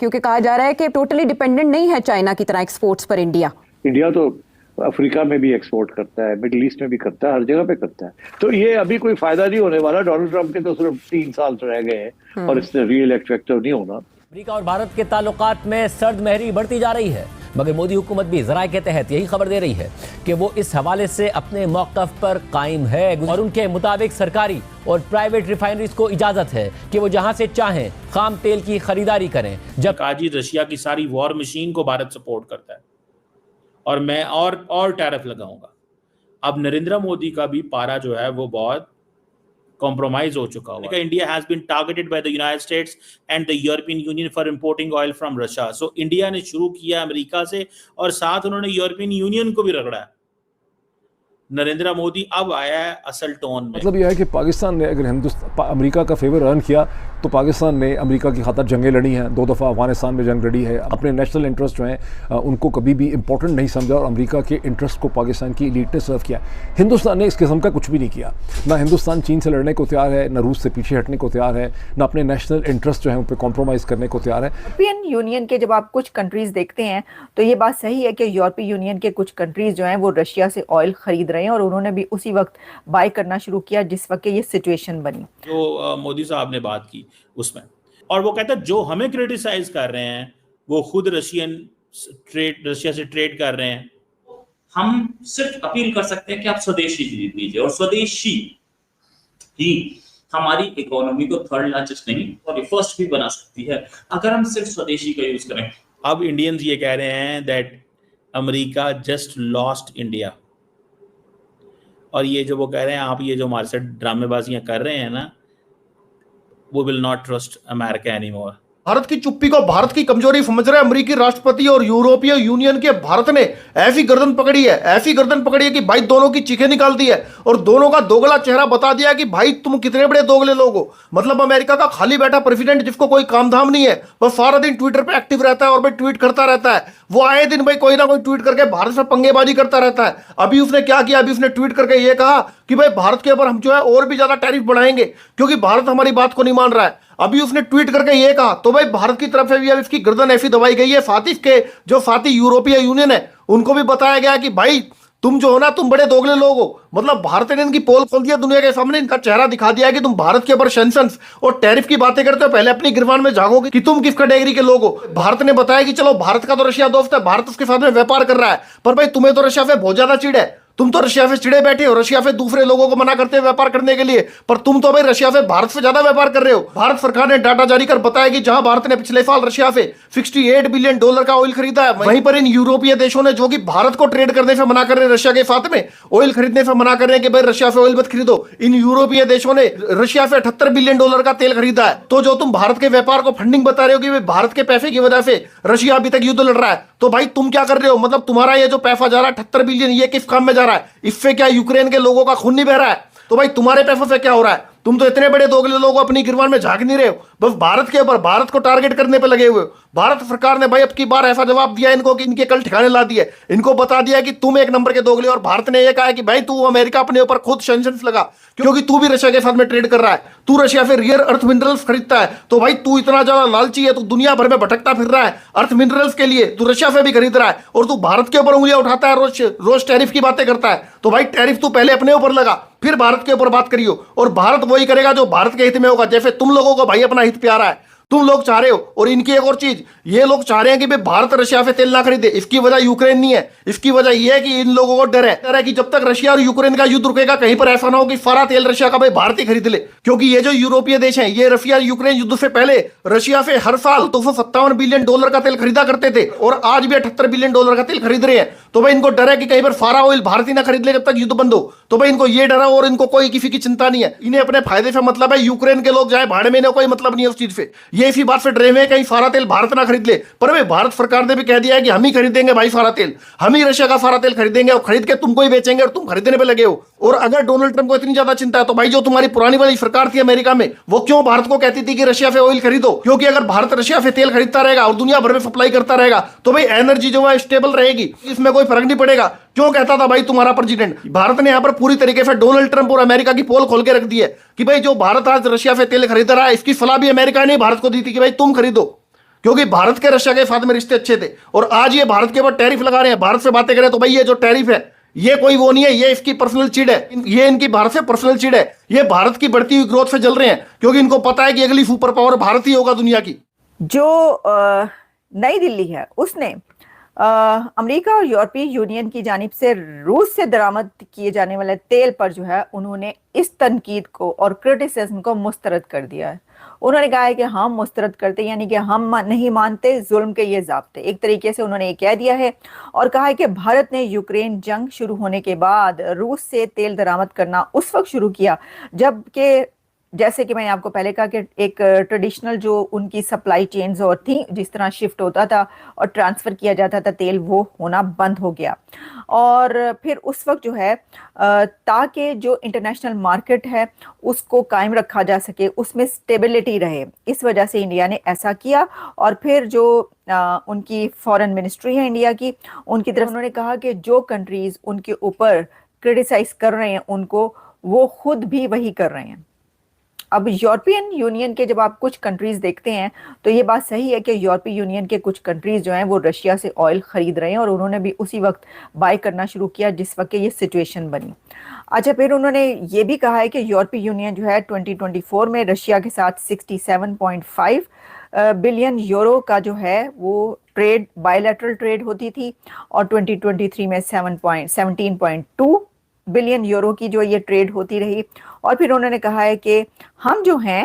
क्योंकि कहा जा रहा है कि टोटली डिपेंडेंट नहीं है चाइना की तरह एक्सपोर्ट्स पर इंडिया। इंडिया तो अफ्रीका में भी एक्सपोर्ट करता है, मिडिल ईस्ट में भी करता है, हर जगह पे करता है। तो ये अभी कोई फायदा नहीं होने वाला। डोनाल्ड ट्रंप के तो सिर्फ 3 साल रह गए हैं और इससे रियल इफेक्टिव नहीं होना। अमेरिका और भारत के ताल्लुकात में सर्द महरी बढ़ती जा रही है, मगर मोदी हुकूमत भी ज़राए के तहत यही खबर दे रही है कि वो इस हवाले से अपने मौक़िफ़ पर कायम है और उनके मुताबिक सरकारी और प्राइवेट रिफाइनरीज को इजाज़त है कि वो जहां से चाहें खाम तेल की खरीदारी करें। जब आज रशिया की सारी वॉर मशीन को भारत सपोर्ट करता है और मैं और टैरिफ लगाऊंगा। अब नरेंद्र मोदी का भी पारा जो है वो बहुत कॉम्प्रोमाइज हो चुका हुआ है। India has been targeted by the United States and the European Union for importing oil from Russia. So India ने शुरू किया अमेरिका से और साथ उन्होंने यूरोपियन यूनियन को भी रगड़ा है। नरेंद्र मोदी अब आया है असल टोन में। मतलब यह है कि पाकिस्तान ने अगर अमेरिका का फेवर अर्न किया तो पाकिस्तान ने अमेरिका की खातिर जंगें लड़ी हैं, 2 दफ़ा अफगानिस्तान में जंग लड़ी है, अपने नेशनल इंटरेस्ट जो हैं उनको कभी भी इंपॉर्टेंट नहीं समझा और अमेरिका के इंटरेस्ट को पाकिस्तान की एलीट ने सर्व किया। हिंदुस्तान ने इस किस्म का कुछ भी नहीं किया। ना हिंदुस्तान चीन से लड़ने को तैयार है, ना रूस से पीछे हटने को तैयार है, ना अपने नेशनल इंटरेस्ट जो है उन पर कॉम्प्रोमाइज़ करने को तैयार है। यूरोपियन यूनियन के जब आप कुछ कंट्रीज देखते हैं तो ये बात सही है कि यूरोपीय यूनियन के कुछ कंट्रीज जो हैं वो रशिया से ऑयल खरीद रहे हैं और उन्होंने भी उसी वक्त बाय करना शुरू किया जिस वक्त ये सिचुएशन बनी। जो मोदी साहब ने बात की उसमें, और वो कहता है जो हमें क्रिटिसाइज कर रहे हैं वो खुद रशिया से ट्रेड कर रहे हैं। हम सिर्फ अपील कर सकते हैं कि आप स्वदेशी चीज लीजिए और स्वदेशी ही हमारी इकोनॉमी को थर्ड लार्जेस्ट नहीं और फर्स्ट भी बना सकती है अगर हम सिर्फ स्वदेशी का यूज करें। अब इंडियंस ये कह रहे हैं that America just lost India, और ये जो वो कह रहे हैं आप ये जो हमारे साथ ड्रामेबाजियां कर रहे हैं ना, वो will not trust America anymore. Bharat की चुप्पी को भारत की कमजोरी समझ रहे अमेरिकी राष्ट्रपति और यूरोपीय यूनियन के भारत ने ऐसी गर्दन पकड़ी है कि भाई दोनों की चीखें निकाल दी है और दोनों का दोगला चेहरा बता दिया कि भाई तुम कितने बड़े दोगले लोग हो। मतलब अमेरिका का खाली बैठा प्रेसिडेंट जिसको कोई काम धाम नहीं है, वह सारा दिन ट्विटर पे एक्टिव रहता है और भाई ट्वीट करता रहता है। वो आए दिन भाई कोई ना कोई ट्वीट करके भारत से पंगेबाजी करता रहता है। अभी उसने क्या किया, अभी उसने ट्वीट करके ये कहा कि भाई भारत के ऊपर हम जो है और भी ज्यादा टैरिफ बढ़ाएंगे क्योंकि भारत हमारी बात को नहीं मान रहा है। अभी उसने ट्वीट करके ये कहा तो भाई भारत की तरफ से भी अब इसकी गर्दन ऐसी दबाई गई है। साथ के जो साथी यूरोपीय यूनियन है उनको भी बताया गया कि भाई तुम जो हो ना तुम बड़े दोगले लोग हो। मतलब भारत ने इनकी पोल खोल दिया, दुनिया के सामने इनका चेहरा दिखा दिया कि तुम भारत के ऊपर सैंक्शंस और टैरिफ की बातें करते हो, पहले अपनी गिरबान में जागोगे कि तुम किस कैटेगरी के लोग हो। भारत ने बताया कि चलो भारत का तो रशिया दोस्त है, भारत उसके साथ में व्यापार कर रहा है, पर भाई तुम्हें तो रशिया से बहुत ज्यादा चिढ़ है। तुम तो रशिया से चिड़े बैठे हो, रशिया से दूसरे लोगों को मना करते हैं व्यापार करने के लिए, पर तुम तो भाई रशिया से भारत से ज्यादा व्यापार कर रहे हो। भारत सरकार ने डाटा जारी कर बताया कि जहां भारत ने पिछले साल रशिया से $68 बिलियन का ऑयल खरीदा है, वहीं पर इन यूरोपीय देशों ने जो कि भारत को ट्रेड करने से मना कर रहे हैं, रशिया के साथ में ऑयल खरीदने से मना कर रहे हैं कि भाई रशिया से ऑयल मत खरीदो, इन यूरोपीय देशों ने रशिया से $78 बिलियन का तेल खरीदा है। तो जो तुम भारत के व्यापार को फंडिंग बता रहे हो कि भारत के पैसे की वजह से रशिया अभी तक युद्ध लड़ रहा है, तो भाई तुम क्या कर रहे हो। मतलब तुम्हारा ये जो पैसा जा रहा है 78 बिलियन, ये किस काम में जा रहा है? इससे क्या यूक्रेन के लोगों का खून नहीं बह रहा है? तो भाई तुम्हारे पैसों से क्या हो रहा है? तुम तो इतने बड़े दोगले लोग अपनी गिरबान में झांक नहीं रहे हो, बस भारत के ऊपर भारत को टारगेट करने पे लगे हुए हो। भारत सरकार ने भाई अब की बार ऐसा जवाब दिया इनको कि इनके कल ठिकाने ला दिए, इनको बता दिया कि तुम एक नंबर के दोगले। और भारत ने यह कहा कि भाई तू अमेरिका अपने ऊपर खुद सैंक्शंस लगा क्योंकि तू भी रशिया के साथ में ट्रेड कर रहा है, तू रशिया से रेयर अर्थ मिनरल्स खरीदता है, तो भाई तू इतना ज्यादा लालची है, तू दुनिया भर में भटकता फिर रहा है अर्थ मिनरल्स के लिए, तू रशिया से भी खरीद रहा है और तू भारत के ऊपर उंगलियां उठाता है, रोज टैरिफ की बातें करता है। तो भाई टैरिफ तू पहले अपने ऊपर लगा, फिर भारत के ऊपर बात करियो, और भारत वही करेगा जो भारत के हित में होगा। जैसे तुम लोगों को भाई अपना हित प्यारा है, तुम लोग चाह रहे हो। और इनकी एक और चीज, ये लोग चाह रहे हैं कि भाई भारत रशिया से तेल ना खरीदे। इसकी वजह यूक्रेन नहीं है, इसकी वजह यह है कि इन लोगों को डर है कि जब तक रशिया और यूक्रेन का युद्ध रुकेगा कहीं पर ऐसा ना हो कि सारा तेल रशिया का भाई भारत ही खरीद ले। क्योंकि ये जो यूरोपीय देश हैं ये रशिया यूक्रेन युद्ध से पहले रशिया से हर साल $257 बिलियन का तेल खरीदा करते थे और आज भी $78 बिलियन का तेल खरीद रहे हैं। तो भाई इनको डर है कि कहीं पर सारा ऑयल भारत ही ना खरीद ले जब तक युद्ध बंद हो। तो भाई इनको ये डर है और इनको कोई किसी की चिंता नहीं है, इन्हें अपने फायदे से मतलब है। यूक्रेन के लोग जाए भाड़े में, इन्हें कोई मतलब नहीं है उस चीज से। ये इसी बात से डरे हुए कहीं सारा तेल भारत ना खरीद ले, पर भाई भारत सरकार ने भी कह दिया है कि हम ही खरीदेंगे भाई सारा तेल, हम ही रशिया का सारा तेल खरीदेंगे और खरीद के तुमको ही बेचेंगे और तुम खरीदने पे लगे हो। और अगर डोनाल्ड ट्रंप को इतनी ज्यादा चिंता है तो भाई जो तुम्हारी पुरानी वाली सरकार थी अमेरिका में, वो क्यों भारत को कहती थी कि रशिया से ऑयल खरीदो? क्योंकि अगर भारत रशिया से तेल खरीदता रहेगा और दुनिया भर में सप्लाई करता रहेगा तो भाई एनर्जी जो है स्टेबल रहेगी, इसमें कोई फर्क नहीं पड़ेगा। क्यों कहता था भाई तुम्हारा प्रेसिडेंट? भारत ने यहां पर पूरी तरीके से डोनाल्ड ट्रंप और अमेरिका की पोल खोल के रख दी है कि भाई जो भारत आज रशिया से तेल खरीद रहा है इसकी सलाह भी अमेरिका ने भारत को दी थी कि भाई तुम खरीदो। क्योंकि भारत के रशिया के साथ में रिश्ते अच्छे थे, और आज ये भारत के ऊपर टैरिफ लगा रहे हैं। भारत से बातें करें तो भाई ये जो टैरिफ है ये कोई वो नहीं है, ये इसकी पर्सनल चिड़ है, ये इनकी भारत से पर्सनल चिड़ है। ये भारत की बढ़ती हुई ग्रोथ से जल रहे हैं, क्योंकि इनको पता है कि अगली सुपर पावर भारत ही होगा दुनिया की। जो नई दिल्ली है उसने अमेरिका और यूरोपीय यूनियन की जानिब से रूस से दरामद किए जाने वाले तेल पर जो है उन्होंने इस तनकीद को और क्रिटिसिज्म को मुस्तरद कर दिया है। उन्होंने कहा है कि हम मुस्तरद करते, यानी कि हम नहीं मानते जुल्म के ये ज़ाब्ते, एक तरीके से उन्होंने ये कह दिया है। और कहा है कि भारत ने यूक्रेन जंग शुरू होने के बाद रूस से तेल दरामद करना उस वक्त शुरू किया जबकि, जैसे कि मैंने आपको पहले कहा कि एक ट्रेडिशनल जो उनकी सप्लाई चेन्स और थी, जिस तरह शिफ्ट होता था और ट्रांसफ़र किया जाता था तेल, वो होना बंद हो गया। और फिर उस वक्त जो है ताकि जो इंटरनेशनल मार्केट है उसको कायम रखा जा सके, उसमें स्टेबिलिटी रहे, इस वजह से इंडिया ने ऐसा किया। और फिर जो उनकी फॉरेन मिनिस्ट्री है इंडिया की, उनकी तरफ उन्होंने कहा कि जो कंट्रीज़ उनके ऊपर क्रिटिसाइज़ कर रहे हैं उनको, वो खुद भी वही कर रहे हैं। अब यूरोपियन यूनियन के जब आप कुछ कंट्रीज देखते हैं तो ये बात सही है कि यूरोपीय यूनियन के कुछ कंट्रीज जो हैं वो रशिया से ऑयल ख़रीद रहे हैं, और उन्होंने भी उसी वक्त बाय करना शुरू किया जिस वक्त ये सिचुएशन बनी। अच्छा, फिर उन्होंने ये भी कहा है कि यूरोपीय यूनियन जो है 2024 में रशिया के साथ 67.5 बिलियन यूरो का जो है वो ट्रेड, बायलैटरल ट्रेड होती थी, और 2023 में 17.2 बिलियन यूरो की जो ये ट्रेड होती रही। और फिर उन्होंने कहा है कि हम जो हैं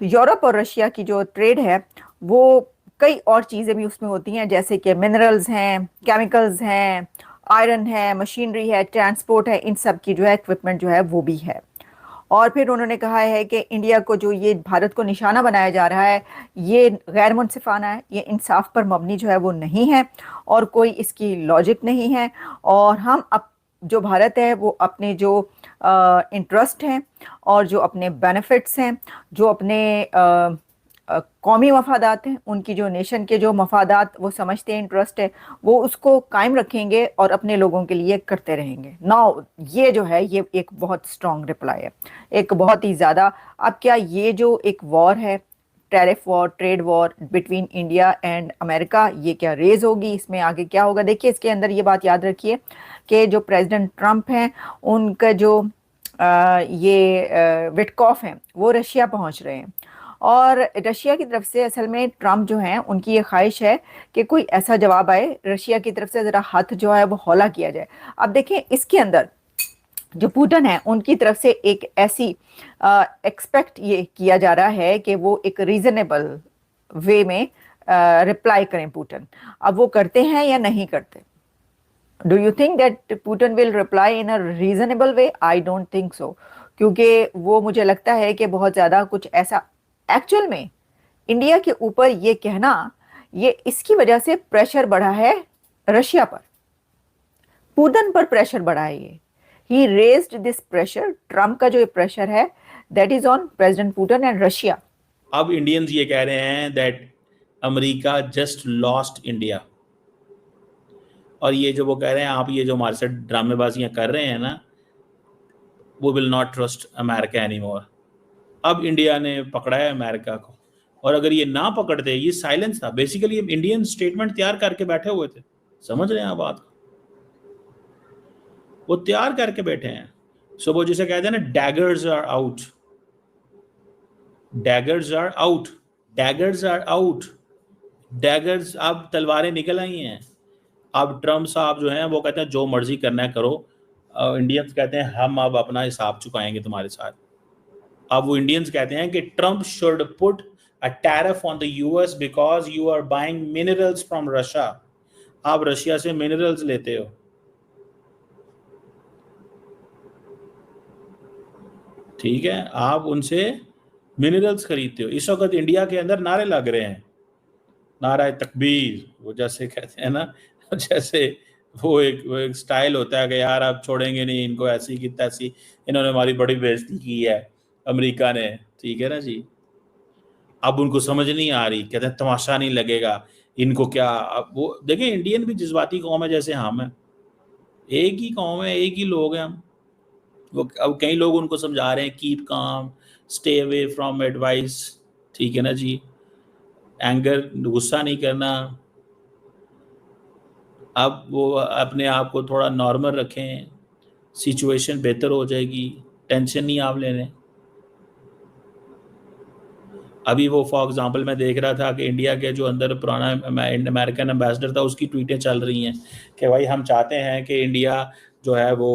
यूरोप और रशिया की जो ट्रेड है वो कई और चीज़ें भी उसमें होती हैं, जैसे कि मिनरल्स हैं, केमिकल्स हैं, आयरन है, मशीनरी है, ट्रांसपोर्ट है, इन सब की जो है इक्विपमेंट जो है वो भी है। और फिर उन्होंने कहा है कि इंडिया को जो ये भारत को निशाना बनाया जा रहा है ये गैर मुनसिफाना है, ये इंसाफ पर मबनी जो है वो नहीं है और कोई इसकी लॉजिक नहीं है। और हम अब जो भारत है वो अपने जो इंटरेस्ट हैं और जो अपने बेनिफिट्स हैं, जो अपने कौमी मफादात हैं, उनकी जो नेशन के जो मफादात वो समझते हैं इंटरेस्ट है, वो उसको कायम रखेंगे और अपने लोगों के लिए करते रहेंगे। नाउ ये जो है ये एक बहुत स्ट्रॉन्ग रिप्लाई है, एक बहुत ही ज़्यादा। अब क्या ये जो एक वॉर है, tariff war, trade war between India and America, ये क्या रेज होगी, इसमें आगे क्या होगा? देखिए, इसके अंदर ये बात याद रखिए कि जो प्रेसिडेंट ट्रंप हैं उनका जो विटकॉफ हैं वो रशिया पहुंच रहे हैं, और रशिया की तरफ से असल में ट्रंप जो हैं उनकी ये ख्वाहिश है कि कोई ऐसा जवाब आए रशिया की तरफ से, ज़रा हाथ जो है वो हौला किया जाए। अब देखें, इसके अंदर जो पुतिन है उनकी तरफ से एक ऐसी एक्सपेक्ट ये किया जा रहा है कि वो एक रीजनेबल वे में रिप्लाई करें पुतिन। अब वो करते हैं या नहीं करते? Do you think that Putin will reply in a reasonable way? I don't think so, क्योंकि वो मुझे लगता है कि बहुत ज़्यादा कुछ ऐसा एक्चुअल में इंडिया के ऊपर ये कहना, ये इसकी वजह से प्रेशर बढ़ा है रशिया पर, पुतिन पर प्रेशर बढ़ा है। ये ही रेज्ड दिस प्रेशर, ट्रम्प का जो ये प्रेशर है that is on president Putin and Russia. अब इंडियंस ये कह रहे हैं that America just lost India, और ये जो वो कह रहे हैं आप ये जो हमारे साथ ड्रामेबाजियां कर रहे हैं ना, वो will not trust America anymore. अब इंडिया ने पकड़ा है अमेरिका को, और अगर ये ना पकड़ते, ये साइलेंस था बेसिकली, इंडियन स्टेटमेंट तैयार करके बैठे हुए थे, समझ रहे हैं आप बात को, वो तैयार करके बैठे हैं। सो वो जिसे कहते हैं ना, daggers are out, daggers are out, daggers are out, daggers, अब तलवारें निकल आई हैं। अब ट्रम्प साहब जो हैं वो कहते हैं जो मर्जी करना है करो, इंडियंस कहते हैं हम अब अपना हिसाब चुकाएंगे तुम्हारे साथ। अब वो इंडियंस कहते हैं कि Trump should put a tariff on the US because you are buying minerals from Russia. आप रशिया से मिनरल्स लेते हो, ठीक है, आप उनसे मिनरल्स खरीदते हो। इस वक्त इंडिया के अंदर नारे लग रहे हैं, नारा तकबीर, वो जैसे कहते हैं ना, जैसे वो एक स्टाइल होता है कि यार आप छोड़ेंगे नहीं इनको, ऐसी की तैसी, इन्होंने हमारी बड़ी बेइज्जती की है अमेरिका ने, ठीक है ना जी। अब उनको समझ नहीं आ रही, कहते हैं तमाशा नहीं लगेगा इनको क्या। अब वो देखें, इंडियन भी जज्बाती कौम है जैसे हम हैं, एक ही कौम है, एक ही लोग हैं हम। वो अब कई लोग उनको समझा रहे हैं keep calm, stay away from advice, ठीक है ना जी। एंगर, गुस्सा नहीं करना, अब वो अपने आप को थोड़ा नॉर्मल रखें, सिचुएशन बेहतर हो जाएगी, टेंशन नहीं आप लेने। अभी वो फॉर एग्जांपल मैं देख रहा था कि इंडिया के जो अंदर पुराना अमेरिकन एम्बेसडर था, उसकी ट्वीटें चल रही हैं कि भाई हम चाहते हैं कि इंडिया जो है वो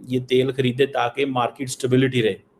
ये तेल खरीदे ताकि मार्केट स्टेबिलिटी रहे।